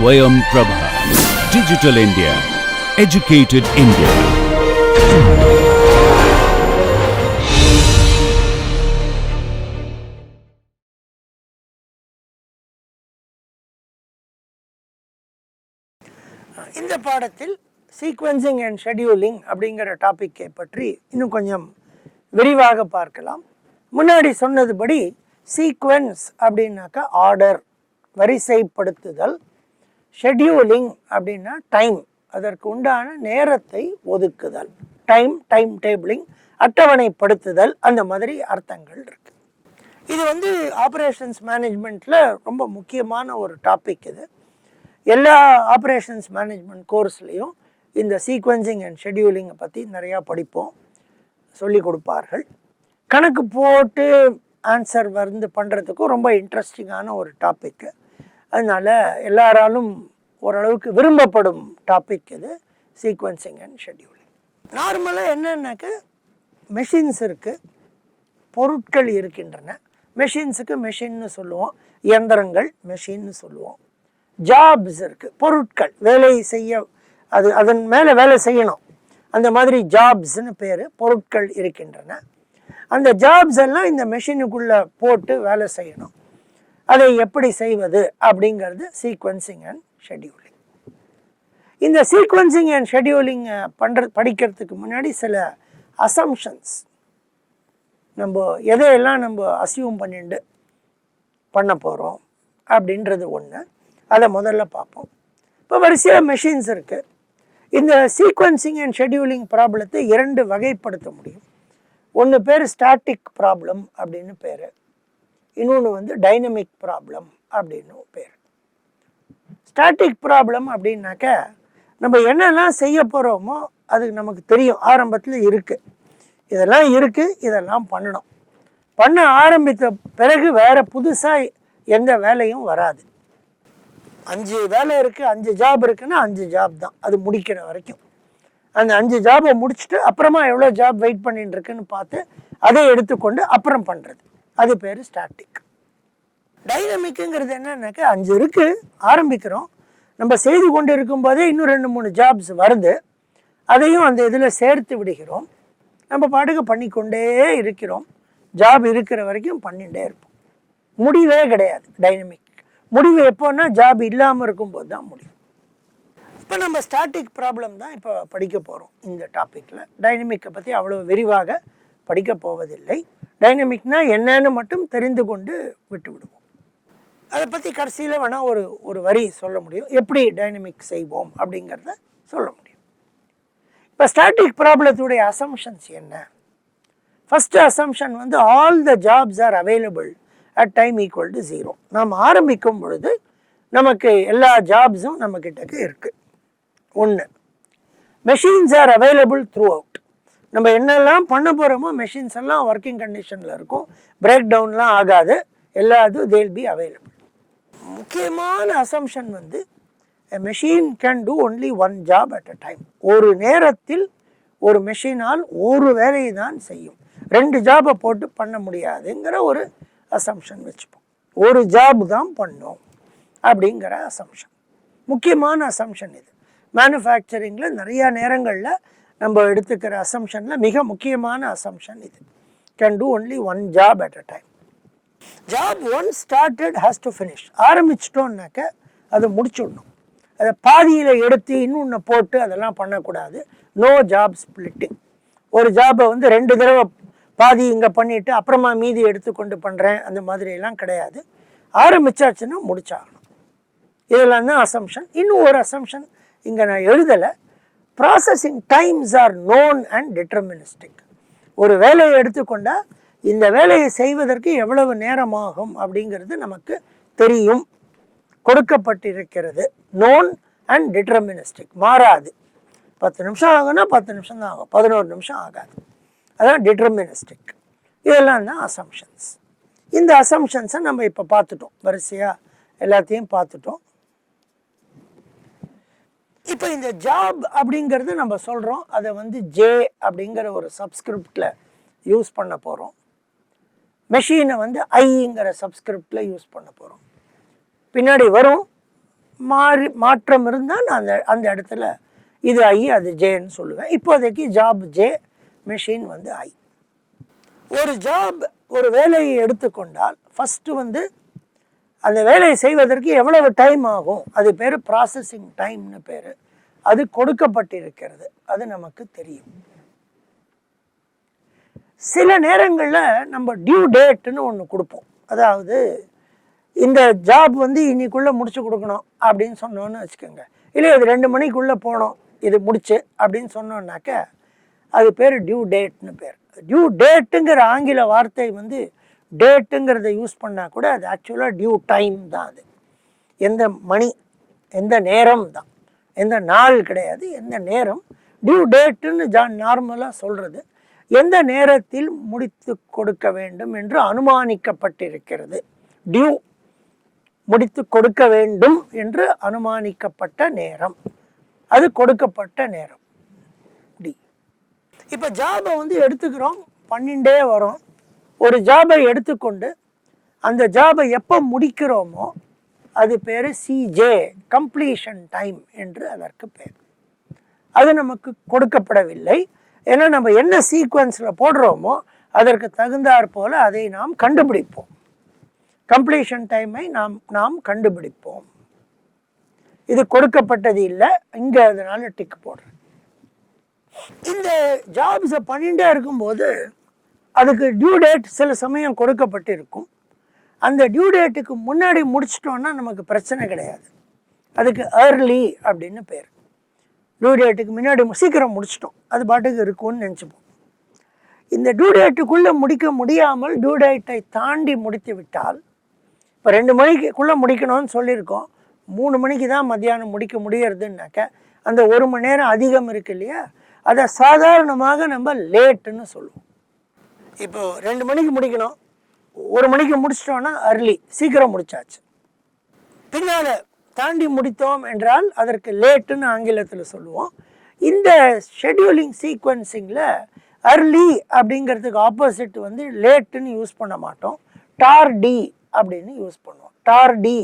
Swayam Prabha. Digital India. Educated India. இந்த பாடத்தில் sequencing and scheduling அப்படிங்கிற டாப்பிக்கை பற்றி இன்னும் கொஞ்சம் விரிவாக பார்க்கலாம். முன்னாடி சொன்னதுபடி சீக்வென்ஸ் அப்படின்னாக்கா ஆர்டர், வரிசைப்படுத்துதல். ஷெட்யூலிங் அப்படின்னா டைம், அதற்கு உண்டான நேரத்தை ஒதுக்குதல். டைம் டேபிளிங், அட்டவணைப்படுத்துதல், அந்த மாதிரி அர்த்தங்கள் இருக்கு. இது ஆப்ரேஷன்ஸ் மேனேஜ்மெண்ட்டில் ரொம்ப முக்கியமான ஒரு டாபிக். இது எல்லா ஆப்ரேஷன்ஸ் மேனேஜ்மெண்ட் கோர்ஸ்லேயும் இந்த சீக்வென்சிங் அண்ட் ஷெட்யூலிங்கை பற்றி நிறையா படிப்போம், சொல்லி கொடுப்பார்கள். கணக்கு போட்டு ஆன்சர் பண்ணுறதுக்கும் ரொம்ப இன்ட்ரெஸ்டிங்கான ஒரு டாப்பிக்கு. அதனால் எல்லாராலும் ஓரளவுக்கு விரும்பப்படும் டாபிக் இது சீக்வென்சிங் அண்ட் ஷெட்யூலிங். நார்மலாக என்னன்னாக்க மெஷின்ஸ் இருக்குது, பொருட்கள் இருக்கின்றன. மெஷின்ஸுக்கு மெஷின்னு சொல்லுவோம், இயந்திரங்கள் மெஷின்னு சொல்லுவோம். ஜாப்ஸ் இருக்குது, பொருட்கள் வேலை செய்ய, அதன் மேலே வேலை செய்யணும், அந்த மாதிரி ஜாப்ஸ்னு பேர். பொருட்கள் இருக்கின்றன. அந்த ஜாப்ஸ் எல்லாம் இந்த மெஷினுக்குள்ளே போட்டு வேலை செய்யணும். அதை எப்படி செய்வது அப்படிங்கிறது சீக்வென்சிங் அண்ட் ஷெட்யூலிங். இந்த சீக்வென்சிங் அண்ட் ஷெட்யூலிங் படிக்கிறதுக்கு முன்னாடி சில அசம்ஷன்ஸ், நம்ம எதையெல்லாம் நம்ம அசியூம் பண்ணிட்டு பண்ண போகிறோம் அப்படின்றது ஒன்று. அதை முதல்ல பார்ப்போம். இப்போ வரிசையாக மெஷின்ஸ் இருக்குது. இந்த சீக்வென்சிங் அண்ட் ஷெட்யூலிங் ப்ராப்ளத்தை 2 வகைப்படுத்த முடியும். ஒன்று பேர் ஸ்டாட்டிக் ப்ராப்ளம் அப்படின்னு பேர், இன்னொன்று டைனமிக் ப்ராப்ளம் அப்படின்னு பேர். ஸ்டாட்டிக் ப்ராப்ளம் அப்படின்னாக்க நம்ம என்னெல்லாம் செய்ய போகிறோமோ அது நமக்கு தெரியும், ஆரம்பத்தில் இருக்குது, இதெல்லாம் இருக்குது, இதெல்லாம் பண்ணணும். பண்ண ஆரம்பித்த பிறகு வேறு புதுசாக எந்த வேலையும் வராது. 5 வேலை இருக்குது, 5 ஜாப் இருக்குன்னா 5 ஜாப் தான், அது முடிக்கிற வரைக்கும். அந்த 5 ஜாபை முடிச்சுட்டு அப்புறமா எவ்வளோ ஜாப் வெயிட் பண்ணிட்டு இருக்குன்னு பார்த்து அதை எடுத்துக்கொண்டு அப்புறம் பண்ணுறது, அது பேர் ஸ்டாட்டிக். டைனமிக்குங்கிறது என்னன்னாக்கா 5 இருக்குது, ஆரம்பிக்கிறோம், நம்ம செய்து கொண்டு இருக்கும்போதே இன்னும் 2-3 ஜாப்ஸ் வருது, அதையும் அந்த இதில் சேர்த்து விடுகிறோம். நம்ம பாட்டுக்கு பண்ணிக்கொண்டே இருக்கிறோம், ஜாப் இருக்கிற வரைக்கும் பண்ணிகிட்டே இருப்போம். முடிவே கிடையாது டைனமிக். முடிவு எப்போன்னா ஜாப் இல்லாமல் இருக்கும்போது தான் முடியும். இப்போ நம்ம ஸ்டாட்டிக் ப்ராப்ளம் தான் இப்போ படிக்க போகிறோம் இந்த டாப்பிக்கில். டைனமிக்கை பற்றி அவ்வளோ விரிவாக படிக்க போவதில்லை. டைனமிக்னா என்னன்னு மட்டும் தெரிந்து கொண்டு விட்டு விடுவோம். அதை பற்றி கடைசியில் வேணால் ஒரு வரி சொல்ல முடியும், எப்படி டைனமிக் செய்வோம் அப்படிங்கிறத சொல்ல முடியும். இப்போ ஸ்டாட்டிக் ப்ராப்ளத்துடைய அசம்ஷன்ஸ் என்ன? First assumption all the jobs are available at time equal to 0. நாம் ஆரம்பிக்கும் பொழுது நமக்கு எல்லா ஜாப்ஸும் நம்மக்கிட்டக்கு இருக்குது. 1, machines are available through out. நம்ம என்னெல்லாம் பண்ண போகிறோமோ மெஷின்ஸ் எல்லாம் ஒர்க்கிங் கண்டிஷனில் இருக்கும், பிரேக் டவுன்லாம் ஆகாது, எல்லாத்தும் தேல் பி அவைலபிள். முக்கியமான assumption a machine can do only one job at a time. ஒரு நேரத்தில் ஒரு மெஷினால் ஒரு வேலையை தான் செய்யும், 2 ஜாபை போட்டு பண்ண முடியாதுங்கிற ஒரு அசம்ஷன் வச்சுப்போம். ஒரு ஜாப் தான் பண்ணோம் அப்படிங்கிற அசம்ஷன் முக்கியமான அசம்ஷன். இது மேனுஃபேக்சரிங்கில் நிறையா நேரங்களில் நம்ம எடுத்துக்கிற அசம்ஷனில் மிக முக்கியமான அசம்ஷன் இது. Can do only one job at a time. Job one started has to finish. ஆரம்பிச்சிட்டோன்னாக்க அதை முடிச்சுடணும். அதை பாதியில் எடுத்து இன்னொன்று போட்டு அதெல்லாம் பண்ணக்கூடாது. No job splitting. ஒரு ஜாபை 2 தடவை பாதி இங்கே பண்ணிவிட்டு அப்புறமா மீதி எடுத்துக்கொண்டு பண்ணுறேன், அந்த மாதிரியெல்லாம் கிடையாது. ஆரம்பிச்சாச்சுன்னா முடிச்சாகணும். இதெல்லாம் தான் அசம்ஷன். இன்னும் ஒரு அசம்ஷன் இங்கே நான் எழுதலை. Processing times are known and deterministic. ஒரு வேலையை எடுத்துக்கொண்டால் இந்த வேலையை செய்வதற்கு எவ்வளவு நேரமாகும் அப்படிங்கிறது நமக்கு தெரியும், கொடுக்கப்பட்டிருக்கிறது. நோன் அண்ட் டிட்டர்மினிஸ்டிக், மாறாது. 10 நிமிஷம் ஆகுன்னா 10 நிமிஷம் தான் ஆகும், 11 நிமிஷம் ஆகாது. அதான் டிட்டர்மினிஸ்டிக். இதெல்லாம் தான் அசம்ஷன்ஸ். இந்த அசம்ஷன்ஸை நம்ம இப்போ பார்த்துட்டோம், வரிசையாக எல்லாத்தையும் பார்த்துட்டோம். இப்போ இந்த ஜாப் அப்படிங்கிறது நம்ம சொல்கிறோம், அதை ஜே அப்படிங்கிற ஒரு சப்ஸ்கிரிப்டில் யூஸ் பண்ண போகிறோம். மெஷினை ஐங்கிற சப்ஸ்கிரிப்டில் யூஸ் பண்ண போகிறோம். பின்னாடி வரும் மாற்றம் இருந்தால் நான் அந்த இடத்துல இது ஐ அது ஜேன்னு சொல்லுவேன். இப்போதைக்கு ஜாப் ஜே, மெஷின் வந்து ஐ. ஒரு வேலையை எடுத்துக்கொண்டால் ஃபஸ்ட்டு வந்து அந்த வேலையை செய்வதற்கு எவ்வளவு டைம் ஆகும், அது பேர் ப்ராசஸிங் டைம்னு பேர். அது கொடுக்கப்பட்டிருக்கிறது, அது நமக்கு தெரியும். சில நேரங்களில் நம்ம டியூ டேட்டுன்னு ஒன்று கொடுப்போம். அதாவது இந்த ஜாப் வந்து இன்னைக்குள்ளே முடிச்சு கொடுக்கணும் அப்படின்னு சொன்னோன்னு வச்சுக்கோங்க. இல்லை இது 2 மணிக்குள்ளே போகணும் இது முடிச்சு அப்படின்னு சொன்னோன்னாக்க அது பேர் டியூ டேட்னு பேர். டியூ டேட்டுங்கிற ஆங்கில வார்த்தை வந்து டேட்டுங்கிறத யூஸ் பண்ணால் கூட அது ஆக்சுவலாக டியூ டைம் தான். அது எந்த மணி, எந்த நேரம் தான், எந்த நாள் கிடையாது, எந்த நேரம். டியூ டேட்டுன்னு நார்மலாக சொல்கிறது எந்த நேரத்தில் முடித்து கொடுக்க வேண்டும் என்று அனுமானிக்கப்பட்டிருக்கிறது. டியூ முடித்து கொடுக்க வேண்டும் என்று அனுமானிக்கப்பட்ட நேரம், அது கொடுக்கப்பட்ட நேரம் டி. இப்போ ஜாபை வந்து எடுத்துக்கிறோம், பண்ணிகிட்டே வரோம். ஒரு ஜாபை எடுத்துக்கொண்டு அந்த ஜாபை எப்போ முடிக்கிறோமோ அது பேர் சிஜே, கம்ப்ளீஷன் டைம் என்று அதற்கு பேர். அது நமக்கு கொடுக்கப்படவில்லை. ஏன்னா நம்ம என்ன சீக்வன்ஸில் போடுறோமோ அதற்கு தகுந்தாற் போல் அதை நாம் கண்டுபிடிப்போம். கம்ப்ளீஷன் டைமை நாம் கண்டுபிடிப்போம். இது கொடுக்கப்பட்டது இல்லை, இங்கே அதனால டிக் போடுறேன். இந்த ஜாப்ஸை பண்ணிகிட்டே இருக்கும்போது அதுக்கு டியூ டேட் சில சமயம் கொடுக்கப்பட்டு இருக்கும். அந்த டியூ டேட்டுக்கு முன்னாடி முடிச்சிட்டோன்னா நமக்கு பிரச்சனை கிடையாது. அதுக்கு ஏர்லி அப்படின்னு பேர். டியூ டேட்டுக்கு முன்னாடி சீக்கிரம் முடிச்சிட்டோம், அது பாட்டுக்கு இருக்கும்னு நினச்சிப்போம். இந்த டியூ டேட்டுக்குள்ளே முடிக்க முடியாமல் டியூ டேட்டை தாண்டி முடித்து விட்டால், இப்போ 2 மணிக்குள்ளே முடிக்கணும்னு சொல்லியிருக்கோம், 3 மணிக்கு தான் மத்தியானம் முடிக்க முடியறதுன்னாக்க அந்த 1 மணி நேரம் அதிகம் இருக்கு இல்லையா, அதை சாதாரணமாக நம்ம லேட்டுன்னு சொல்லுவோம். இப்போ 2 மணிக்கு முடிக்கணும், 1 மணிக்கு முடிச்சிட்டோன்னா அர்லி, சீக்கிரம் முடிச்சாச்சு. பின்னால் தாண்டி முடித்தோம் என்றால் அதற்கு லேட்டுன்னு ஆங்கிலத்தில் சொல்லுவோம். இந்த ஷெட்யூலிங் சீக்வன்சிங்கில் அர்லி அப்படிங்கிறதுக்கு ஆப்போசிட் வந்து லேட்டுன்னு யூஸ் பண்ண மாட்டோம், டார்டி அப்படின்னு யூஸ் பண்ணுவோம். டார்டி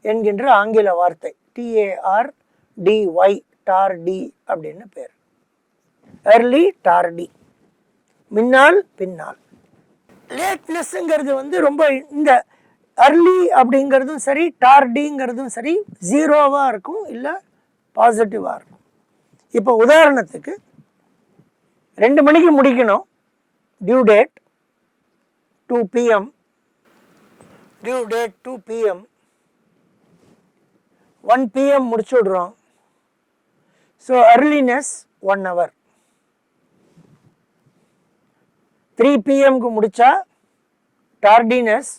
என்கின்ற ஆங்கில வார்த்தை, TARDY, டார்டி அப்படின்னு பேர். அர்லி, டார்டி, முன்னால் பின்னால். லேட்னஸ்ங்கிறது வந்து ரொம்ப, இந்த அர்லி அப்படிங்கிறதும் சரி டார்டிங்கிறதும் சரி ஜீரோவாக இருக்கும், இல்லை பாசிட்டிவாக இருக்கும். இப்போ உதாரணத்துக்கு 2 மணிக்கு முடிக்கணும், due date 2 PM, due date 2 PM, 1 PM முடிச்சு விடுறோம். So அர்லினஸ் 1 hour. 3 PMக்கு முடித்தா டார்டினஸ்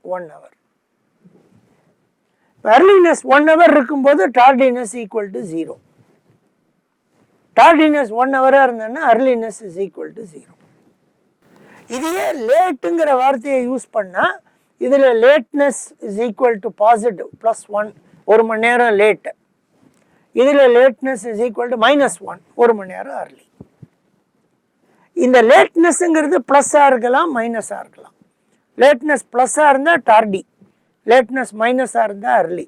1 hour. அர்லினஸ் 1 hour இருக்கும்போது டார்டினஸ் ஈக்குவல் டு 0. டார்டினஸ் 1 hour இருந்ததுன்னா அர்லினஸ் இஸ் ஈக்குவல் டு 0. இதையே லேட்டுங்கிற வார்த்தையை யூஸ் பண்ணால் இதில் லேட்னஸ் இஸ் ஈக்குவல் டு பாசிட்டிவ் +1, 1 மணி நேரம் லேட்டு. இதில் லேட்னஸ் இஸ் ஈக்குவல் டு -1, 1 மணி நேரம் அர்லி. இந்த லேட்னஸ்ங்கிறது ப்ளஸ்ஸாக இருக்கலாம், மைனஸாக இருக்கலாம். லேட்னஸ் ப்ளஸ்ஸாக இருந்தால் டார்டி, லேட்னஸ் மைனஸாக இருந்தால் அர்லி.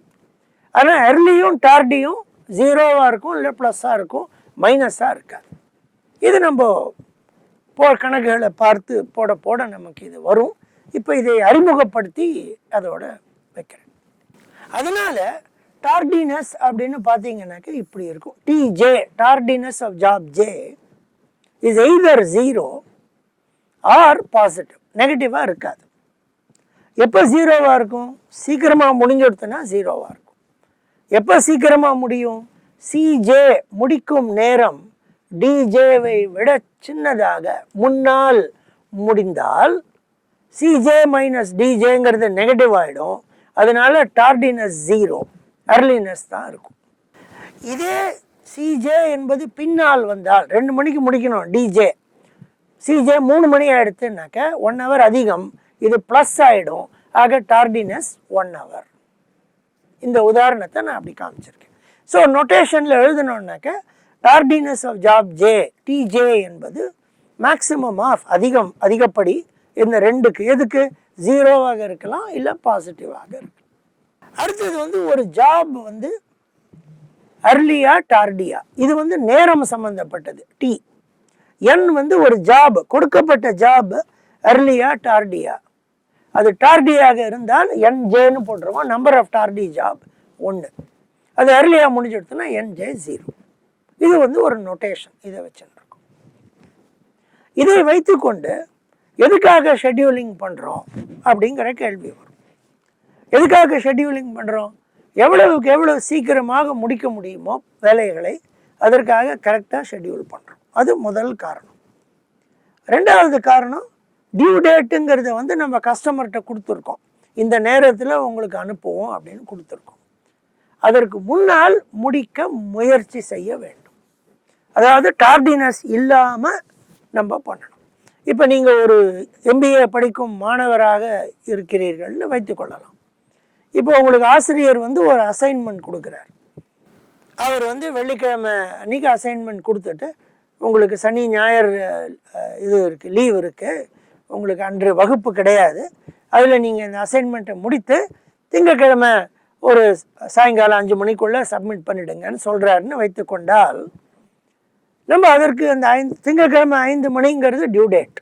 ஆனால் அர்லியும் டார்டியும் ஜீரோவாக இருக்கும், இல்லை ப்ளஸ்ஸாக இருக்கும், மைனஸாக இருக்காது. இது நம்ம கணக்குகளை பார்த்து போட நமக்கு இது வரும். இப்போ இதை அறிமுகப்படுத்தி அதோட வைக்கிறேன். அதனால் டார்டினஸ் அப்படின்னு பார்த்தீங்கன்னாக்க இப்படி இருக்கும். TJ, tardiness of job J is either 0 or positive, நெகட்டிவாக இருக்காது. எப்போ ஜீரோவாக இருக்கும்? சீக்கிரமாக முடிஞ்சுடுத்துனா ஜீரோவாக இருக்கும். எப்போ சீக்கிரமாக முடியும்? CJ முடிக்கும் நேரம் DJவை விட சின்னதாக முன்னால் முடிந்தால் CJ - DJங்கிறது நெகட்டிவ் ஆகிடும். அதனால டார்டினஸ் 0, அர்லினஸ் தான் இருக்கும். இதே CJ என்பது பின்னால் வந்தால், 2 மணிக்கு முடிக்கணும் CJ 3 மணி ஆகிடுத்துனாக்க 1 hour அதிகம், இது ப்ளஸ் ஆகிடும். ஆக டார்டினஸ் 1 hour. இந்த உதாரணத்தை நான் அப்படி காமிச்சிருக்கேன். ஸோ நொட்டேஷனில் எழுதணுன்னாக்க tardiness of job J, TJ என்பது மேக்சிமம் ஆஃப் அதிகப்படி இந்த 2க்கு, எதுக்கு? 0வாக இருக்கலாம், இல்லை பாசிட்டிவாக இருக்கலாம். அடுத்தது வந்து ஒரு ஜாப் வந்து அர்லியா டார்டியா, இது வந்து நேரம் சம்பந்தப்பட்டது டி. என் வந்து ஒரு ஜாப், கொடுக்கப்பட்ட ஜாப் அர்லியா டார்டியா, அது டார்டியாக இருந்தால் என்ஜேன்னு போட்டுருவோம். நம்பர் ஆஃப் டார்டி ஜாப் 1, அது அர்லியா முடிஞ்சிடுச்சுன்னா என்ஜே 0. இது வந்து ஒரு நொட்டேஷன், இதை வச்சுருக்கோம். இதை வைத்துக்கொண்டு எதுக்காக ஷெட்யூலிங் பண்ணுறோம் அப்படிங்கிற கேள்வி வரும். எதுக்காக ஷெட்யூலிங் பண்ணுறோம்? எவ்வளவுக்கு எவ்வளோ சீக்கிரமாக முடிக்க முடியுமோ வேலைகளை அதற்காக கரெக்டாக ஷெட்யூல் பண்ணுறோம். அது முதல் காரணம். ரெண்டாவது காரணம், டியூ டேட்டுங்கிறத வந்து நம்ம கஸ்டமர்கிட்ட கொடுத்துருக்கோம். இந்த நேரத்தில் உங்களுக்கு அனுப்புவோம் அப்படின்னு கொடுத்துருக்கோம். அதற்கு முன்னால் முடிக்க முயற்சி செய்ய வேண்டும். அதாவது டார்டினஸ் இல்லாமல் நம்ம பண்ணணும். இப்போ நீங்கள் ஒரு MBA படிக்கும் மாணவராக இருக்கிறீர்கள்னு வைத்துக்கொள்ளலாம். இப்போ உங்களுக்கு ஆசிரியர் வந்து ஒரு அசைன்மெண்ட் கொடுக்குறார். அவர் வந்து வெள்ளிக்கிழமை அன்றைக்கி அசைன்மெண்ட் கொடுத்துட்டு, உங்களுக்கு சனி ஞாயிறு இது இருக்குது, லீவ் இருக்குது, உங்களுக்கு அன்று வகுப்பு கிடையாது, அதில் நீங்கள் இந்த அசைன்மெண்ட்டை முடித்து திங்கட்கிழமை ஒரு சாயங்காலம் 5 மணிக்குள்ளே சப்மிட் பண்ணிவிடுங்கன்னு சொல்கிறாருன்னு வைத்துக்கொண்டால், நம்ம அதற்கு அந்த திங்கட்கிழமை 5 மணிங்கிறது டியூ டேட்.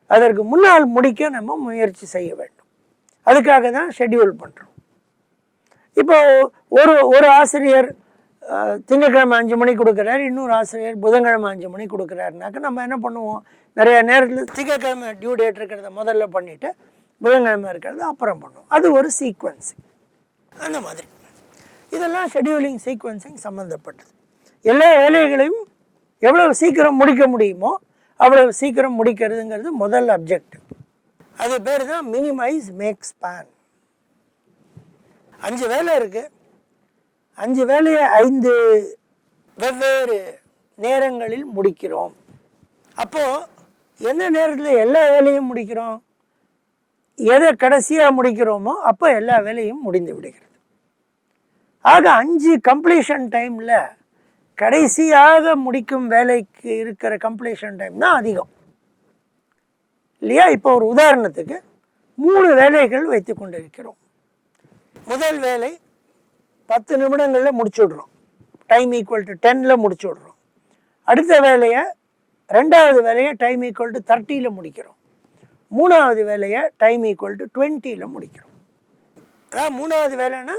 அதற்கு முன்னால் முடிக்க நம்ம முயற்சி செய்ய வேண்டும். அதுக்காக தான் ஷெட்யூல் பண்ணுறோம். இப்போ ஒரு ஆசிரியர் திங்கட்கிழமை 5 மணிக்கு கொடுக்குறாரு, இன்னொரு ஆசிரியர் புதன்கிழமை 5 மணிக்கு கொடுக்குறாருனாக்க நம்ம என்ன பண்ணுவோம்? நிறைய நேரத்தில் திங்கட்கிழமை டியூ டேட் இருக்கிறத முதல்ல பண்ணிவிட்டு புதன்கிழமை இருக்கிறத அப்புறம் பண்ணுவோம். அது ஒரு சீக்வன்சிங். அந்த மாதிரி இதெல்லாம் ஷெட்யூலிங் சீக்வன்சிங் சம்மந்தப்பட்டது. எல்லா வேலைகளையும் எவ்வளோ சீக்கிரம் முடிக்க முடியுமோ அவ்வளோ சீக்கிரம் முடிக்கிறதுங்கிறது முதல் அப்ஜெக்டிவ். அது பேர் தான் மினிமைஸ் மேக் ஸ்பேன். 5 வேலை இருக்குது, 5 வேலையை 5 வெவ்வேறு நேரங்களில் முடிக்கிறோம். அப்போது எந்த நேரத்தில் எல்லா வேலையும் முடிக்கிறோம்? எதை கடைசியாக முடிக்கிறோமோ அப்போ எல்லா வேலையும் முடிந்து விடுகிறது. ஆக 5 கம்ப்ளீஷன் டைமில் கடைசியாக முடிக்கும் வேலைக்கு இருக்கிற கம்ப்ளீஷன் டைம் தான் அதிகம் இல்லையா? இப்போ ஒரு உதாரணத்துக்கு 3 வேலைகள் வைத்து கொண்டு இருக்கிறோம். முதல் வேலை 10 நிமிடங்களில் முடிச்சு விடுறோம், டைம் ஈக்குவல் டு 10ல் முடிச்சு விடுறோம். அடுத்த வேலையை, ரெண்டாவது வேலையை டைம் ஈக்குவல் டு 30ல் முடிக்கிறோம். மூணாவது வேலையை டைம் ஈக்குவல் டு 20ல் முடிக்கிறோம். அதான் மூணாவது வேலைன்னா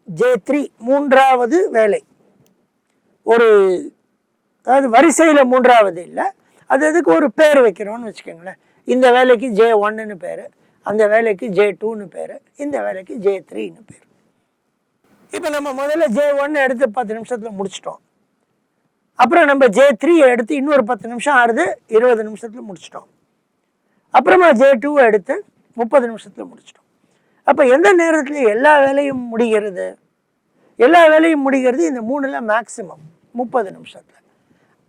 J3, மூன்றாவது வேலை. ஒரு அதாவது வரிசையில் மூன்றாவது இல்லை, அது அதுக்கு ஒரு பேர் வைக்கிறோன்னு வச்சுக்கோங்களேன். இந்த வேலைக்கு J1ன்னு பேர், அந்த வேலைக்கு J2ன்னு பேர், இந்த வேலைக்கு J3ன்னு பேர். இப்போ நம்ம முதல்ல J1 எடுத்து 10 நிமிஷத்தில் முடிச்சிட்டோம். அப்புறம் நம்ம J3 எடுத்து இன்னொரு 10 நிமிஷம் ஆறுது, 20 நிமிஷத்தில் முடிச்சிட்டோம். அப்புறமா J2 எடுத்து 30 நிமிஷத்தில் முடிச்சிட்டோம். அப்போ எந்த நேரத்தில் எல்லா வேலையும் முடிகிறது? எல்லா வேலையும் முடிகிறது இந்த 3ல் மேக்ஸிமம் 30 நிமிஷத்தில்.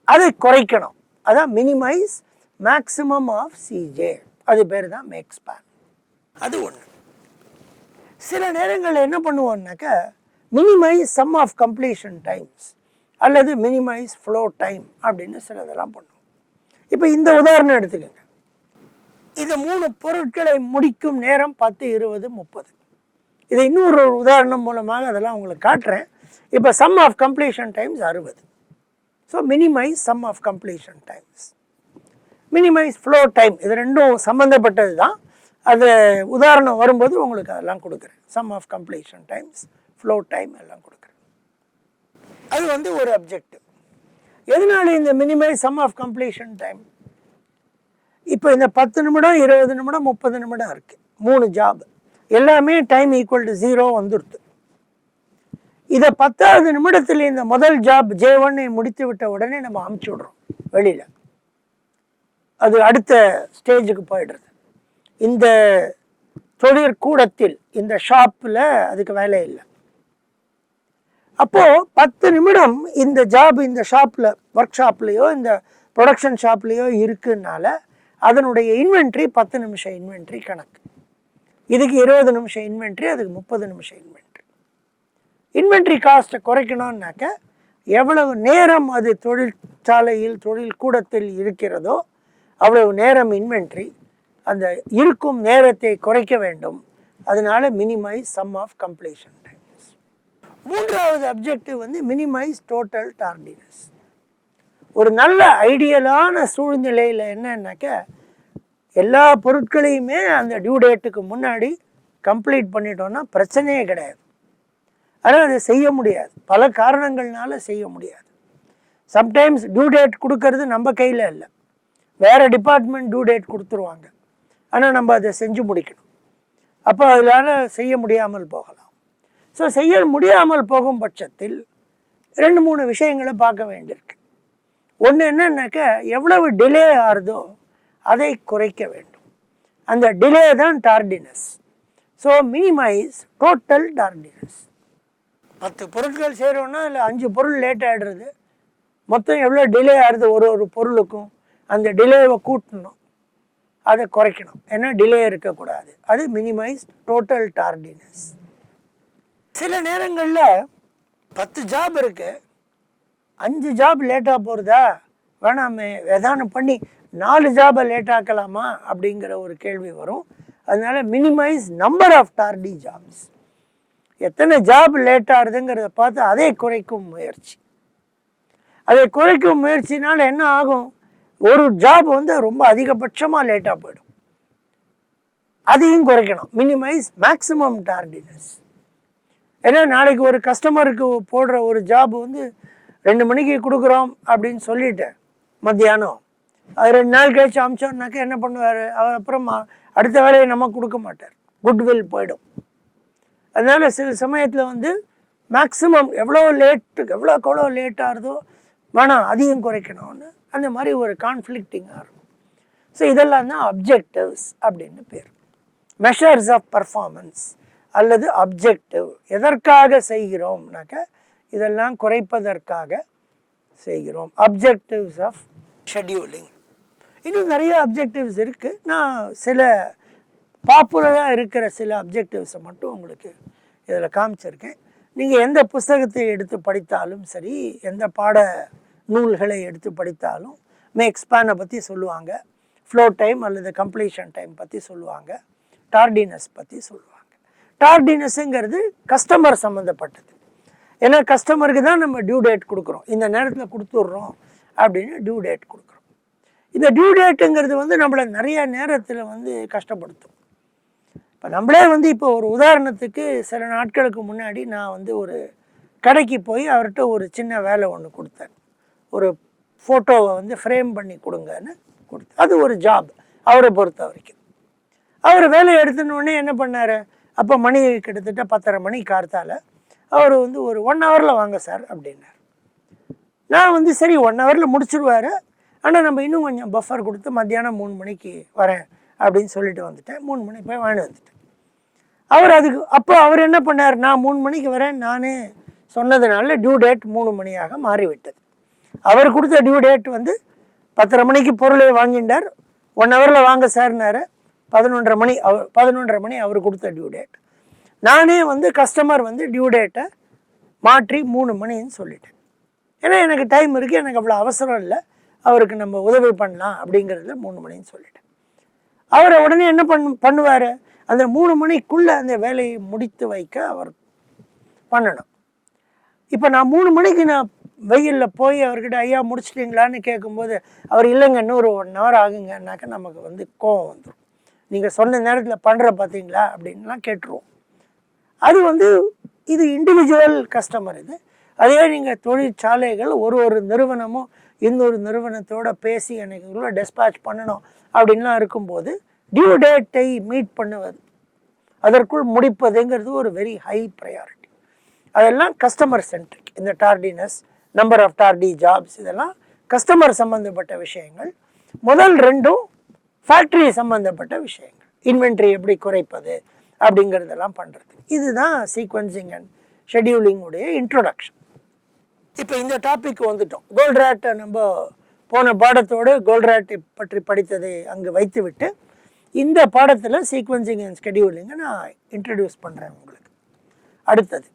அதை குறைக்கணும். அதான் மினிமைஸ் மேக்ஸிமம் ஆஃப் CJ. அது பேர் தான் மேக் ஸ்பேன். அது ஒன்று. சில நேரங்களில் என்ன பண்ணுவோம்னாக்கா minimise sum of completion times அல்லது மினிமைஸ் ஃப்ளோ டைம் அப்படின்னு சிலதெல்லாம் பண்ணுவோம். இப்போ இந்த உதாரணம் எடுத்துக்கோங்க. இந்த 3 பொருட்களை முடிக்கும் நேரம் 10, 20, 30. இதை இன்னொரு உதாரணம் மூலமாக அதெல்லாம் உங்களுக்கு காட்டுறேன். இப்போ sum of completion times 60. So minimize sum of completion times, minimize flow time. இது ரெண்டும் சம்மந்தப்பட்டது தான். அது உதாரணம் வரும்போது உங்களுக்கு அதெல்லாம் கொடுக்குறேன். Sum of completion times, flow time எல்லாம் கொடுக்குறேன். அது வந்து ஒரு அப்ஜெக்டிவ். எதனால இந்த minimize sum of completion time? இப்போ இந்த 10 நிமிடம், 20 நிமிடம், 30 நிமிடம் இருக்குது, 3 ஜாப், எல்லாமே டைம் ஈக்குவல் டு 0 வந்துடுது. இதை 10வது நிமிடத்தில் இந்த முதல் ஜாப் J1 முடித்து விட்ட உடனே நம்ம அமுச்சு விடுறோம் வெளியில். அது அடுத்த ஸ்டேஜுக்கு போயிடுறது. இந்த தொழிற்கூடத்தில், இந்த ஷாப்பில் அதுக்கு வேலை இல்லை. அப்போது 10 நிமிடம் இந்த ஜாப் இந்த ஷாப்பில், ஒர்க் ஷாப்லேயோ இந்த ப்ரொடக்ஷன் ஷாப்லேயோ இருக்குனால அதனுடைய இன்வென்ட்ரி 10 நிமிஷம் இன்வென்ட்ரி கணக்கு. இதுக்கு 20 நிமிஷம் இன்வென்ட்ரி, அதுக்கு 30 நிமிஷம் இன்வென்ட்ரி. இன்வென்ட்ரி காஸ்ட்டை குறைக்கணும்னாக்க எவ்வளவு நேரம் அது தொழிற்சாலையில், தொழிற்கூடத்தில் இருக்கிறதோ அவ்வளவு நேரம் இன்வென்ட்ரி. அந்த இருக்கும் நேரத்தை குறைக்க வேண்டும். அதனால minimize sum of completion times. மூன்றாவது அப்ஜெக்டிவ் வந்து மினிமைஸ் டோட்டல் டார்டினஸ். ஒரு நல்ல ஐடியலான சூழ்நிலையில் என்னன்னாக்க எல்லா பொருட்களையுமே அந்த டியூ டேட்டுக்கு முன்னாடி கம்ப்ளீட் பண்ணிட்டோன்னா பிரச்சனையே கிடையாது. ஆனால் அதை செய்ய முடியாது, பல காரணங்கள்னால செய்ய முடியாது. சம்டைம்ஸ் டியூ டேட் கொடுக்கறது நம்ம கையில் இல்லை, வேறு டிபார்ட்மெண்ட் டியூ டேட் கொடுத்துருவாங்க. ஆனால் நம்ம அதை செஞ்சு முடிக்கணும். அப்போ அதனால் செய்ய முடியாமல் போகலாம். ஸோ செய்ய முடியாமல் போகும் பட்சத்தில் 2-3 விஷயங்களை பார்க்க வேண்டியிருக்கு. ஒன்று என்னன்னாக்க எவ்வளவு டிலே ஆகுதோ அதை குறைக்க வேண்டும். அந்த டிலே தான் tardiness. So minimise total tardiness. 10 பொருட்கள் செய்கிறோன்னா இல்லை 5 பொருள் லேட் ஆகிடுறது, மொத்தம் எவ்வளோ டிலே ஆகுது ஒரு பொருளுக்கும், அந்த டிலேவை கூட்டணும், அதை குறைக்கணும். ஏன்னா டிலே இருக்கக்கூடாது. அது மினிமைஸ் டோட்டல் டார்டினஸ். சில நேரங்களில் 10 ஜாப் இருக்குது, 5 ஜாப் லேட்டாக போகிறதா, வேணாமே ஏதானு பண்ணி 4 ஜாபை லேட் ஆக்கலாமா அப்படிங்கிற ஒரு கேள்வி வரும். அதனால minimise number of tardy jobs. எத்தனை ஜாப் லேட் ஆகுதுங்கிறத பார்த்து அதை குறைக்கும் முயற்சி. அதை குறைக்கும் முயற்சினால் என்ன ஆகும், ஒரு ஜாப் வந்து ரொம்ப அதிகபட்சமாக லேட்டாக போயிடும், அதையும் குறைக்கணும். Minimise maximum tardiness. ஏன்னா நாளைக்கு ஒரு கஸ்டமருக்கு போடுற ஒரு ஜாப் வந்து 2 மணிக்கு கொடுக்குறோம் அப்படின்னு சொல்லிட்டு மத்தியானம் அது 2 நாள் கழிச்சு அமிச்சோம்னாக்க என்ன பண்ணுவார், அவர் அப்புறமா அடுத்த வேலையை நம்ம கொடுக்க மாட்டார், குட்வில் போயிடும். அதனால சில சமயத்தில் வந்து மேக்ஸிமம் எவ்வளோ லேட் ஆகுதோ வேணாம் அதையும் குறைக்கணும்னு அந்த மாதிரி ஒரு கான்ஃப்ளிக்டிங்காக இருக்கும். ஸோ இதெல்லாம் தான் அப்ஜெக்டிவ்ஸ் அப்படின்னு பேர். மெஷர்ஸ் ஆஃப் பர்ஃபார்மன்ஸ் அல்லது அப்ஜெக்டிவ். எதற்காக செய்கிறோம்னாக்க இதெல்லாம் குறைப்பதற்காக செய்கிறோம். Objectives of scheduling. இன்னும் நிறைய அப்ஜெக்டிவ்ஸ் இருக்குது. நான் சில பாப்புலராக இருக்கிற சில அப்ஜெக்டிவ்ஸை மட்டும் உங்களுக்கு இதில் காமிச்சிருக்கேன். நீங்கள் எந்த புஸ்தகத்தை எடுத்து படித்தாலும் சரி, எந்த பாட நூல்களை எடுத்து படித்தாலும் மேக் ஸ்பேனை பற்றி சொல்லுவாங்க, ஃப்ளோ டைம் அல்லது கம்ப்ளீஷன் டைம் பற்றி சொல்லுவாங்க, டார்டினஸ் பற்றி சொல்லுவாங்க. டார்டினஸ்ங்கிறது கஸ்டமர் சம்மந்தப்பட்டது. ஏன்னா கஸ்டமருக்கு தான் நம்ம டியூ டேட் கொடுக்குறோம், இந்த நேரத்தில் கொடுத்துட்றோம் அப்படின்னு டியூ டேட் கொடுக்குறோம். இந்த டியூ டேட்டுங்கிறது வந்து நம்மளை நிறைய நேரத்தில் வந்து கஷ்டப்படுத்தும். இப்போ நம்மளே வந்து இப்போ ஒரு உதாரணத்துக்கு சில நாட்களுக்கு முன்னாடி நான் வந்து ஒரு கடைக்கு போய் அவர்கிட்ட ஒரு சின்ன வேலை ஒன்று கொடுத்தேன். ஒரு ஃபோட்டோவை வந்து ஃப்ரேம் பண்ணி கொடுங்கன்னு கொடுத்தேன். அது ஒரு ஜாப் அவரை பொறுத்த வரைக்கும். அவர் வேலையை எடுத்துனோடனே என்ன பண்ணார், அப்போ மணி கிட்டத்தட்ட 10:30 மணி கார்த்தால அவர் வந்து ஒரு 1 ஹவரில் வாங்க சார் அப்படின்னார். நான் வந்து சரி 1 ஹவரில் முடிச்சுடுவார், ஆனால் நம்ம இன்னும் கொஞ்சம் பஃபர் கொடுத்து மத்தியானம் 3 மணிக்கு வரேன் அப்படின்னு சொல்லிட்டு வந்துட்டேன். 3 மணிக்கு போய் வாங்கி வந்துட்டேன். அப்போ அவர் என்ன பண்ணார், நான் 3 மணிக்கு வரேன் நானே சொன்னதுனால டியூ டேட் 3 மணியாக மாறிவிட்டது. அவர் கொடுத்த டியூ டேட் வந்து 10:30 மணிக்கு பொருளை வாங்கிட்டார், 1 ஹவரில் வாங்க சார்னார். 11:30 மணி அவர் கொடுத்த டியூ டேட். நானே வந்து கஸ்டமர் வந்து டியூ டேட்டை மாற்றி 3 மணின்னு சொல்லிட்டேன். ஏன்னா எனக்கு டைம் இருக்குது, எனக்கு அவ்வளோ அவசரம் இல்லை, அவருக்கு நம்ம உதவி பண்ணலாம் அப்படிங்கிறதுல 3 மணின்னு சொல்லிட்டேன். அவரை உடனே என்ன பண்ணுவார், அந்த 3 மணிக்குள்ளே அந்த வேலையை முடித்து வைக்க அவர் பண்ணணும். இப்போ நான் 3 மணிக்கு நான் வெயிலில் போய் அவர்கிட்ட ஐயா முடிச்சிட்டிங்களான்னு கேட்கும்போது அவர் இல்லைங்க இன்னும் ஒரு 1 ஹவர் ஆகுங்கன்னாக்க நமக்கு வந்து கோவம் வந்துடும். நீங்கள் சொன்ன நேரத்தில் பண்ணுற பார்த்தீங்களா அப்படின்லாம் கேட்டுருவோம். அது வந்து இது இண்டிவிஜுவல் கஸ்டமர். இது அதே நீங்கள் தொழிற்சாலைகள் ஒரு நிறுவனமும் இன்னொரு நிறுவனத்தோடு பேசி எனக்கு இவ்வளோ டெஸ்பாச் பண்ணணும் அப்படின்லாம் இருக்கும்போது டியூ டேட்டை மீட் பண்ணுவது, அதற்குள் முடிப்பதுங்கிறது ஒரு வெரி ஹை ப்ரையாரிட்டி. அதெல்லாம் கஸ்டமர் சென்ட்ரிக். இந்த டார்டினஸ், நம்பர் ஆஃப் டார்டி ஜாப்ஸ், இதெல்லாம் கஸ்டமர் சம்மந்தப்பட்ட விஷயங்கள். முதல் 2ம் ஃபேக்ட்ரி சம்மந்தப்பட்ட விஷயங்கள். இன்வென்ட்ரி எப்படி குறைப்பது அப்படிங்கிறதெல்லாம் பண்ணுறது. இதுதான் சீக்வன்சிங் அண்ட் ஷெட்யூலிங் உடைய இன்ட்ரோடக்ஷன். இப்போ இந்த டாபிக் வந்துட்டோம். கோல்ட்ராட்டை நம்ம போன பாடத்தோடு கோல்ட்ராட்டை பற்றி படித்ததை அங்கே வைத்து விட்டு இந்த பாடத்தில் சீக்வன்சிங் அண்ட் ஷெட்யூலிங்கை நான் இன்ட்ரடியூஸ் பண்ணுறேன் உங்களுக்கு. அடுத்தது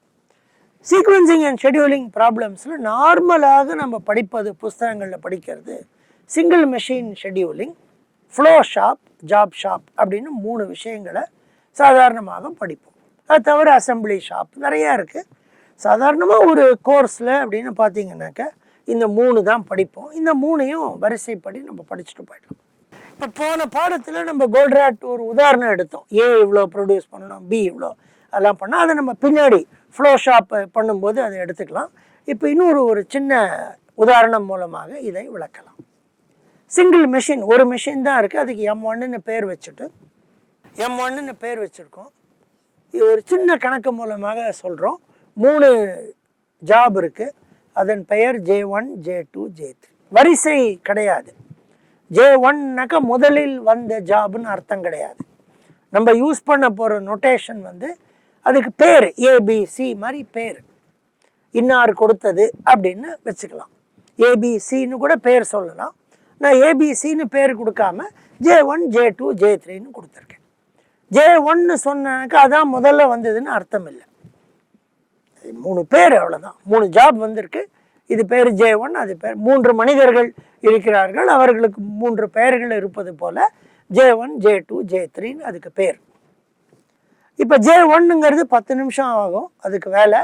சீக்வன்சிங் அண்ட் ஷெட்யூலிங் ப்ராப்ளம்ஸில் நார்மலாக நம்ம படிப்பது, புஸ்தகங்களில் படிக்கிறது single machine scheduling, flow shop, job shop அப்படின்னு 3 விஷயங்களை சாதாரணமாக படிப்போம். அது தவிர அசம்பிளி ஷாப் நிறையா இருக்குது. சாதாரணமாக ஒரு கோர்ஸில் அப்படின்னு பார்த்தீங்கன்னாக்க இந்த 3 தான் படிப்போம். இந்த 3ஐயும் வரிசைப்படி நம்ம படிச்சுட்டு போயிடலாம். இப்போ போன பாடத்தில் நம்ம கோல்ட்ராட் ஒரு உதாரணம் எடுத்தோம். ஏ இவ்வளோ ப்ரொடியூஸ் பண்ணணும், பி இவ்வளோ அதெல்லாம் பண்ணால் அதை நம்ம பின்னாடி ஃப்ளோ ஷாப் பண்ணும்போது அதை எடுத்துக்கலாம். இப்போ இன்னொரு ஒரு சின்ன உதாரணம் மூலமாக இதை விளக்கலாம். சிங்கிள் மெஷின், ஒரு மெஷின் தான் இருக்குது. அதுக்கு M1ன்னு பேர் வச்சுட்டு M1ன்னு பேர் வச்சுருக்கோம். இது ஒரு சின்ன கணக்கு மூலமாக சொல்கிறோம். 3 ஜாப் இருக்குது. அதன் பெயர் J1, J2, J3. வரிசை கிடையாது. J1னாக்கா முதலில் வந்த ஜாப்னு அர்த்தம் கிடையாது. நம்ம யூஸ் பண்ண போகிற நொட்டேஷன் வந்து அதுக்கு பேர் ABC மாதிரி பேர், இன்னார் கொடுத்தது அப்படின்னு வச்சுக்கலாம். ABCன்னு கூட பேர் சொல்லலாம். நான் ABCன்னு பேர் கொடுக்காம J1, J2, J3ன்னு கொடுத்துருக்கேன். J1ன்னு சொன்னாக்கா அதான் முதல்ல வந்ததுன்னு அர்த்தம் இல்லை. 3 பேர், அவ்வளோதான். 3 ஜாப் வந்திருக்கு. இது பேர் J1, அது பேர். 3 மனிதர்கள் இருக்கிறார்கள், அவர்களுக்கு 3 பெயர்கள் இருப்பது போல J1, J2, J3ன்னு அதுக்கு பேர். இப்போ J1ங்கிறது 10 நிமிஷம் ஆகும் அதுக்கு வேலை,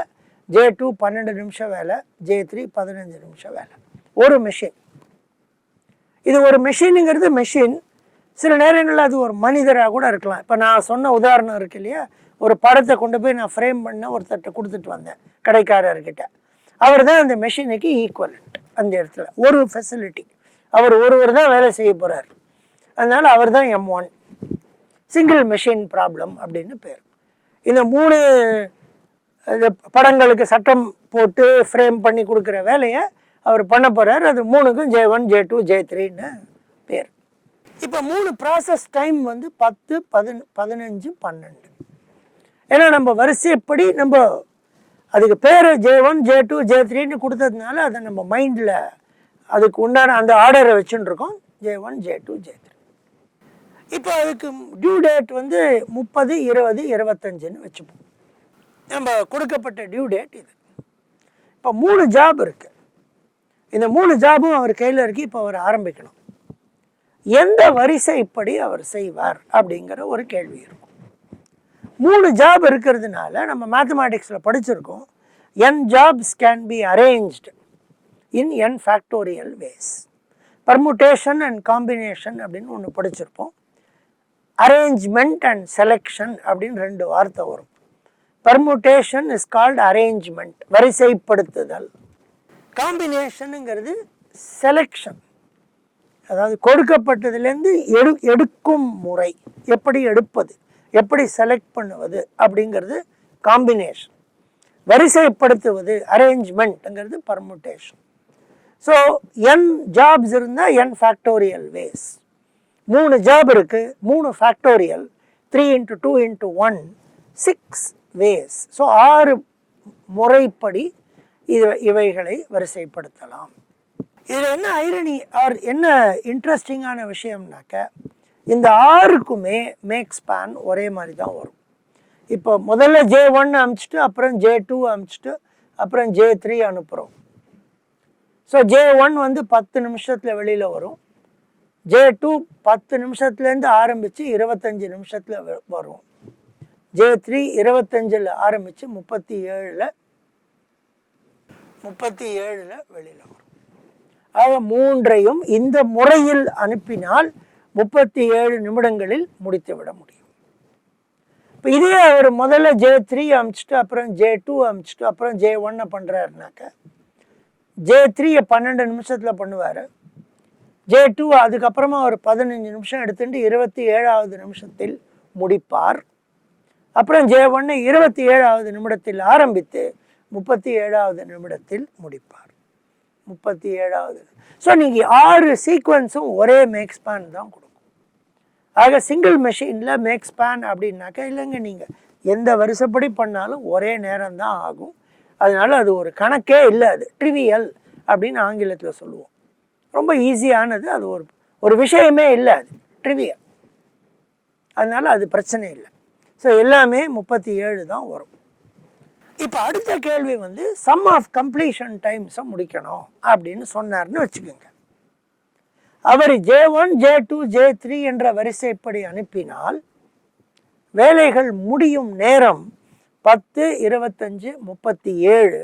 J2 12 நிமிஷம் வேலை, J3 15 நிமிஷம் வேலை. ஒரு மெஷின். இது ஒரு மெஷினுங்கிறது மெஷின். சில நேரங்களில் அது ஒரு மனிதராக கூட இருக்கலாம். இப்போ நான் சொன்ன உதாரணம் இருக்கு இல்லையா, ஒரு படத்தை கொண்டு போய் நான் ஃப்ரேம் பண்ண ஒருத்தர்கிட்ட கொடுத்துட்டு வந்தேன் கடைக்காரர்கிட்ட. அவர் தான் அந்த மெஷினுக்கு ஈக்குவலண்ட் அந்த இடத்துல. ஒரு ஃபெசிலிட்டி, அவர் ஒருவர் தான் வேலை செய்ய போகிறார். அதனால் அவர் தான் M1, சிங்கிள் மெஷின் ப்ராப்ளம் அப்படின்னு பேர். இந்த 3 படங்களுக்கு சட்டம் போட்டு ஃப்ரேம் பண்ணி கொடுக்குற வேலையை அவர் பண்ண போகிறார். அது 3க்கும் J1, J2, J3ன்னு பேர். இப்போ 3 ப்ராசஸ் டைம் வந்து 10, 15, 12. ஏன்னா நம்ம வரிசைப்படி நம்ம அதுக்கு பேர் J1, J2, J3ன்னு கொடுத்ததுனால அதை நம்ம மைண்டில் அதுக்கு உண்டான அந்த ஆர்டரை வச்சுன்னு இருக்கோம். J1, J2, J3. இப்போ அதுக்கு டியூ டேட் வந்து 30, 20, 25ன்னு வச்சுப்போம். நம்ம கொடுக்கப்பட்ட டியூ டேட் இது. இப்போ 3 ஜாப் இருக்குது. இந்த 3 ஜாபும் அவர் கையில் இருக்கு. இப்போ அவர் ஆரம்பிக்கணும். எந்த வரிசைப்படி அவர் செய்வார் அப்படிங்கிற ஒரு கேள்வி இருக்கும். 3 ஜாப் இருக்கிறதுனால நம்ம மேத்தமேட்டிக்ஸில் படிச்சிருக்கோம், n jobs can be arranged in n factorial ways. Permutation and combination அப்படின்னு ஒன்று படிச்சிருப்போம். அரேஞ்ச்மெண்ட் அண்ட் செலெக்ஷன் அப்படின்னு 2 வார்த்தை வரும். பர்முட்டேஷன் இஸ் கால்டு அரேஞ்ச்மெண்ட், வரிசைப்படுத்துதல். காம்பினேஷனுங்கிறது செலெக்ஷன், அதாவது கொடுக்கப்பட்டதுலேருந்து எடுக்கும் முறை, எப்படி எடுப்பது, எப்படி செலக்ட் பண்ணுவது அப்படிங்கிறது காம்பினேஷன். வரிசைப்படுத்துவது அரேஞ்ச்மெண்ட்ங்கிறது பர்முட்டேஷன். ஸோ n ஜாப்ஸ் இருந்தால் n ஃபேக்டோரியல் வேஸ். 3 ஜாப் இருக்குது, 3 ஃபேக்டோரியல், 3 × 2 × 1 6 வேஸ். ஸோ 6 முறைப்படி இவைகளை வரிசைப்படுத்தலாம். இதில் என்ன ஐரணி ஆர் என்ன இன்ட்ரெஸ்டிங்கான விஷயம்னாக்க, இந்த 6க்குமே மேக் ஸ்பேன் ஒரே மாதிரி தான் வரும். இப்போ முதல்ல J1 அனுப்பிச்சிட்டு அப்புறம் J2 அனுப்பிச்சிட்டு அப்புறம் J3 அனுப்புகிறோம். ஸோ J1 வந்து 10 நிமிஷத்தில் வெளியில் வரும். J2 10 நிமிஷத்துலேருந்து ஆரம்பித்து 25 நிமிஷத்தில் வரும். J3 25ல் ஆரம்பித்து 37ல் வெளியில் வரும். ஆக 3ஐயும் இந்த முறையில் அனுப்பினால் 37 நிமிடங்களில் முடித்து விட முடியும். இப்போ இதே அவர் முதல்ல J3 அனுப்பிச்சிட்டு அப்புறம் J2 அனுப்பிச்சிட்டு அப்புறம் J1 பண்ணுறாருனாக்க, J3 12 நிமிஷத்தில் பண்ணுவார். J2 அதுக்கப்புறமா ஒரு 15 நிமிஷம் எடுத்துட்டு 27வது நிமிஷத்தில் முடிப்பார். அப்புறம் J1 27வது நிமிடத்தில் ஆரம்பித்து 37வது நிமிடத்தில் முடிப்பார். 37வது. ஸோ நீங்கள் 6 சீக்வன்ஸும் ஒரே மேக் ஸ்பேன் தான் கொடுக்கும். ஆக சிங்கிள் மெஷினில் மேக் ஸ்பேன் அப்படின்னாக்கா இல்லைங்க, நீங்கள் எந்த வரிசைப்படி பண்ணாலும் ஒரே நேரம் தான் ஆகும். அதனால அது ஒரு கணக்கே இல்லை, அது ட்ரிவியல் அப்படின்னு ஆங்கிலத்தில் சொல்லுவோம். ரொம்ப ஈஸியானது, அது ஒரு விஷயமே இல்லை, அது ட்ரிவியல். அதனால அது பிரச்சனை இல்லை. ஸோ எல்லாமே 37 தான் வரும். இப்போ அடுத்த கேள்வி வந்து சம் ஆஃப் கம்ப்ளீஷன் டைம்ஸை முடிக்கணும் அப்படின்னு சொன்னார்னு வச்சுக்கோங்க. அவர் J1, J2, J3 என்ற வரிசைப்படி அனுப்பினால் வேலைகள் முடியும் நேரம் 10, 25, 37.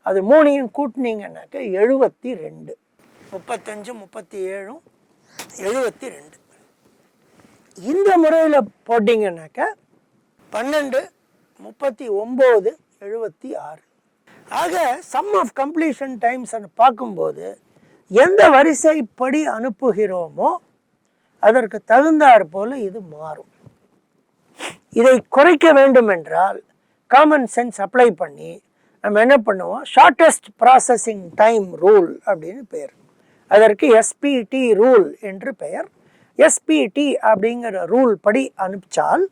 அது மூணையும் கூட்டினீங்கன்னாக்க 72. 35, 37, 72. இந்த முறையில் போட்டிங்கன்னாக்க 12, 39, 76. ஆக சம் ஆஃப் கம்ப்ளீஷன் டைம்ஸ் பார்க்கும்போது எந்த வரிசைப்படி அனுப்புகிறோமோ அதற்கு தகுந்தாற் போல இது மாறும். இதை குறைக்க வேண்டும் என்றால் காமன் சென்ஸ் அப்ளை பண்ணி நம்ம என்ன பண்ணுவோம், ஷார்ட்டஸ்ட் ப்ராசஸிங் டைம் ரூல் அப்படின்னு பெயர். அதற்கு எஸ்பிடி ரூல் என்று பெயர். எஸ்பிடி அப்படிங்கிற ரூல் படி அனுப்பிச்சால்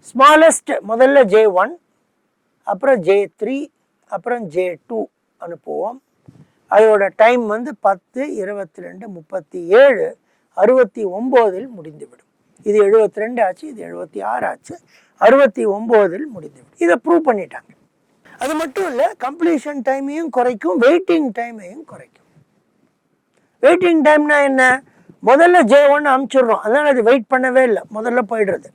ஸ்மாலஸ்ட் முதல்ல J1, அப்புறம் J3, அப்புறம் J2 அனுப்புவோம். அதோட டைம் 10, 22, 37, 69 முடிந்துவிடும். இது 72 ஆச்சு, இது 76 ஆச்சு, 69 முடிந்துவிடும். இதை ப்ரூவ் பண்ணிட்டாங்க. அது மட்டும் இல்லை, கம்ப்ளீஷன் டைமையும் குறைக்கும், வெயிட்டிங் டைமையும் குறைக்கும். வெயிட்டிங் டைம்னா என்ன, முதல்ல J1 அனுப்பிச்சிடுறோம், அதனால் அது வெயிட் பண்ணவே இல்லை, முதல்ல போயிடுறது.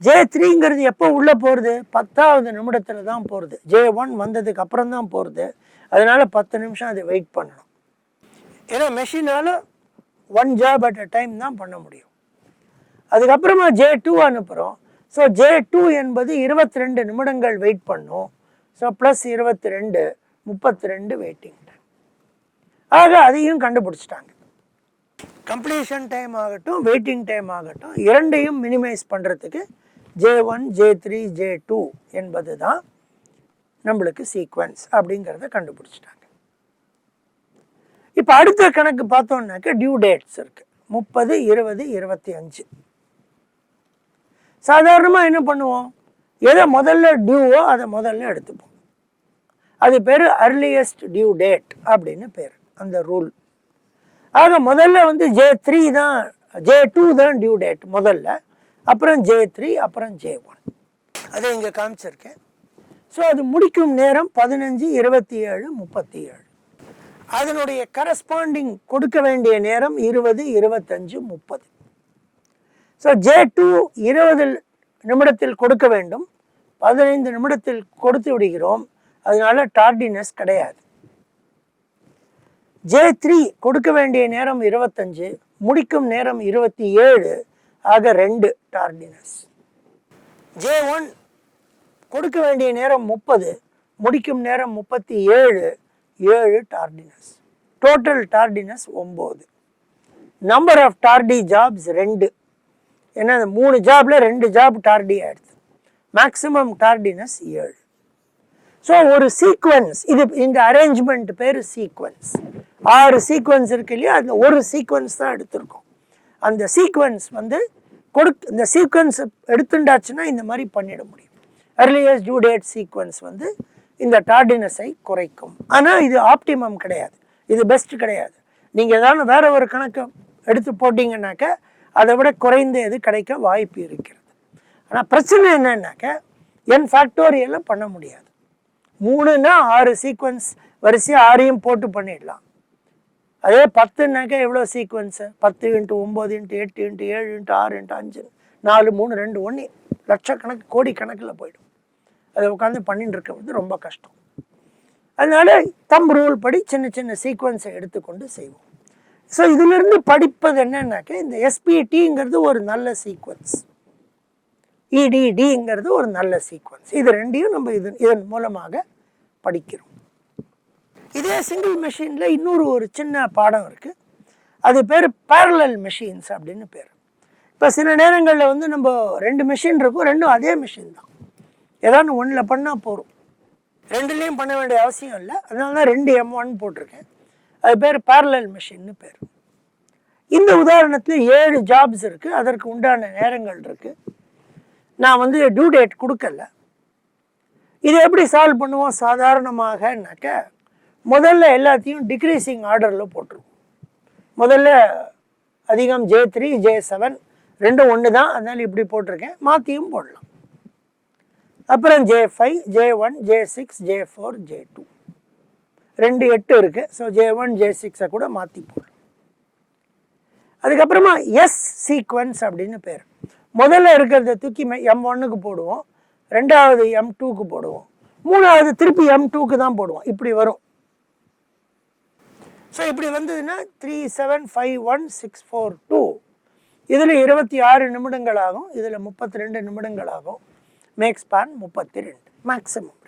J3ங்கிறது எப்போ உள்ளே போகிறது, 10வது நிமிடத்தில் தான் போகிறது. J1 வந்ததுக்கு அப்புறம் தான் போகிறது. அதனால் 10 நிமிஷம் அதை வெயிட் பண்ணணும். ஏன்னா மெஷினால் 1 ஜாப் அட் அ டைம் தான் பண்ண முடியும். அதுக்கப்புறமா J2 அனுப்புகிறோம். ஸோ J2 என்பது 22 நிமிடங்கள் வெயிட் பண்ணும். So plus 22, 32 waiting time. ஆக அதையும் கண்டுபிடிச்சிட்டாங்க. கம்ப்ளீஷன் டைம் ஆகட்டும், வெயிட்டிங் டைம் ஆகட்டும், இரண்டையும் மினிமைஸ் பண்ணுறதுக்கு J1, J3, J2 என்பது தான் நம்மளுக்கு சீக்வன்ஸ் அப்படிங்கிறத கண்டுபிடிச்சிட்டாங்க. இப்போ அடுத்த கணக்கு பார்த்தோம்னாக்க டியூ டேட்ஸ் இருக்கு. 30, 20, 25. சாதாரணமாக என்ன பண்ணுவோம், எதை முதல்ல டியூவோ அதை முதல்ல எடுத்துப்போம். அது பேர் அர்லியஸ்ட் டியூ டேட் அப்படின்னு பேர் அந்த ரூல். ஆக முதல்ல J3 தான், J2 தான் டியூ டேட் முதல்ல, அப்புறம் J3, அப்புறம் J1. அதை இங்கே காமிச்சிருக்கேன். ஸோ அது முடிக்கும் நேரம் 15, 27, 37. அதனுடைய கரஸ்பாண்டிங் கொடுக்க வேண்டிய நேரம் 20, 25, 30. ஸோ J2 20 நிமிடத்தில் கொடுக்க வேண்டும், 15 நிமிடத்தில் கொடுத்து விடுகிறோம், அதனால டார்டினஸ் கிடையாது. J3 கொடுக்க வேண்டிய நேரம் 25, முடிக்கும் நேரம் 27, ஆக 2 டார்டினஸ். J1 கொடுக்க வேண்டிய நேரம் 30, முடிக்கும் நேரம் 37, 7 tardiness. Total tardiness 9. Number of tardy jobs 2. ஏன்னா 3 ஜாப்ல 2 ஜாப் டார்டி ஆயிடுது. Maximum tardiness 7. ஸோ ஒரு சீக்வன்ஸ், இது இந்த அரேஞ்ச்மெண்ட் பேர் சீக்வன்ஸ். 6 சீக்வன்ஸ் இருக்கு இல்லையா, அதில் ஒரு சீக்வன்ஸ் தான் எடுத்திருக்கோம். அந்த சீக்வன்ஸ் இந்த சீக்வன்ஸ் எடுத்துட்டாச்சுன்னா இந்த மாதிரி பண்ணிட முடியும். அர்லியஸ்ட் டியூ டேட் சீக்வன்ஸ் இந்த டார்டினஸை குறைக்கும். ஆனால் இது ஆப்டிமம் கிடையாது, இது பெஸ்ட் கிடையாது. நீங்கள் ஏதாவது வேற ஒரு கணக்கு எடுத்து போட்டிங்கன்னாக்க அதை விட குறைந்த இது கிடைக்க வாய்ப்பு இருக்கிறது. ஆனால் பிரச்சனை என்னன்னாக்க n ஃபேக்டோரியலில் பண்ண முடியாது. 3னா 6 சீக்வன்ஸ் வரிசையாக 6ஐயும் போட்டு பண்ணிடலாம். அதே 10னாக்க எவ்வளோ சீக்வன்ஸு, 10 × 9 × 8 × 7 × 6 × 5, 4, 3, 2, 1, லட்சக்கணக்கு கோடி கணக்கில் போயிடும். அதை உட்காந்து பண்ணிட்டு இருக்கிறது ரொம்ப கஷ்டம். அதனால தம் ரூல் படி சின்ன சின்ன சீக்வன்ஸை எடுத்துக்கொண்டு செய்வோம். ஸோ இதிலிருந்து படிப்பது என்னன்னாக்க, இந்த SPTங்கிறது ஒரு நல்ல சீக்வன்ஸ், EDDங்கிறது ஒரு நல்ல சீக்வன்ஸ். இது ரெண்டையும் நம்ம இதன் மூலமாக படிக்கிறோம். இதே சிங்கிள் மெஷினில் இன்னொரு சின்ன பாடம் இருக்குது. அது பேர் பேரலல் மெஷின்ஸ் அப்படின்னு பேர். இப்போ சில நேரங்களில் நம்ம 2 மெஷின் இருக்கும், ரெண்டும் அதே மெஷின் தான், ஏதாவது ஒன்றில் பண்ணால் போகும், 2லேயும் பண்ண வேண்டிய அவசியம் இல்லை. அதனால தான் 2 M1 போட்டிருக்கேன். அது பேர் பேரலல் மெஷின்னு பேர். இந்த உதாரணத்தில் 7 ஜாப்ஸ் இருக்குது, அதற்கு உண்டான நேரங்கள் இருக்குது. நான் டியூ டேட் கொடுக்கல. இதை எப்படி சால்வ் பண்ணுவோம் சாதாரணமாகனாக்க, முதல்ல எல்லாத்தையும் டிக்ரீசிங் ஆர்டரில் போட்டுருவோம். முதல்ல அதிகம் J3, J7 ரெண்டும் ஒன்று தான், அதனால் இப்படி போட்டிருக்கேன். மாற்றியும் போடலாம். அப்புறம் J5, J1, J6, J4, J2, 2 8 இருக்குது. ஸோ J1, J6 கூட மாற்றி போடலாம். அதுக்கப்புறமா S சீக்வன்ஸ் அப்படின்னு பேர். முதல்ல இருக்கிறத தூக்கி M1க்கு போடுவோம், ரெண்டாவது M2க்கு போடுவோம், மூணாவது திருப்பி M2க்கு தான் போடுவோம். இப்படி வரும். ஸோ இப்படி வந்ததுன்னா 3, 7, 5, 1, 6, 4, 2 இதில் 26 நிமிடங்கள் ஆகும், இதில் 32 நிமிடங்கள் ஆகும். மேக் ஸ்பான் 32, மேக்ஸிமம்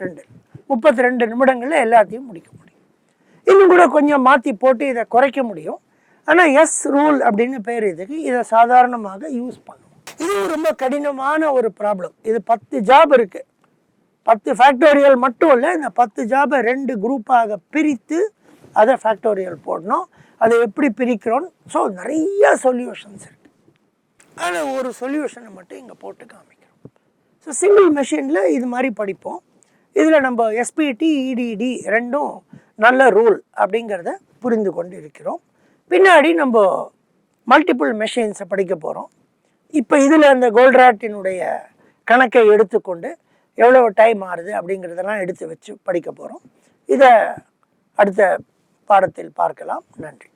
32 நிமிடங்களில் எல்லாத்தையும் முடிக்க முடியும். இன்னும் கூட கொஞ்சம் மாற்றி போட்டு இதை குறைக்க முடியும். ஆனால் எஸ் ரூல் அப்படின்னு பேர் இதுக்கு. இதை சாதாரணமாக யூஸ் பண்ணுவோம். இது ரொம்ப கடினமான ஒரு ப்ராப்ளம். இது 10 ஜாப் இருக்குது. 10 ஃபேக்டோரியல் மட்டும் இல்லை, இந்த 10 ஜாபை 2 குரூப்பாக பிரித்து அதை ஃபேக்டோரியல் போடணும். அதை எப்படி பிரிக்கிறோன்னு ஸோ நிறைய சொல்யூஷன்ஸ் இருக்குது. அதில் ஒரு சொல்யூஷனை மட்டும் இங்கே போட்டு காமிக்கிறோம். ஸோ சிங்கிள் மெஷினில் இது மாதிரி படிப்போம். இதில் நம்ம எஸ்பிடி, இடிடி ரெண்டும் நல்ல ரூல் அப்படிங்கிறத புரிந்து கொண்டு இருக்கிறோம். பின்னாடி நம்ம மல்டிபிள் மெஷின்ஸை படிக்க போகிறோம். இப்போ இதில் அந்த கோல்ட்ராட்டினுடைய கணக்கை எடுத்துக்கொண்டு எவ்வளோ டைம் ஆகுது அப்படிங்கிறதெல்லாம் எடுத்து வச்சு படிக்க போகிறோம். இதை அடுத்த பாடத்தில் பார்க்கலாம். நன்றி.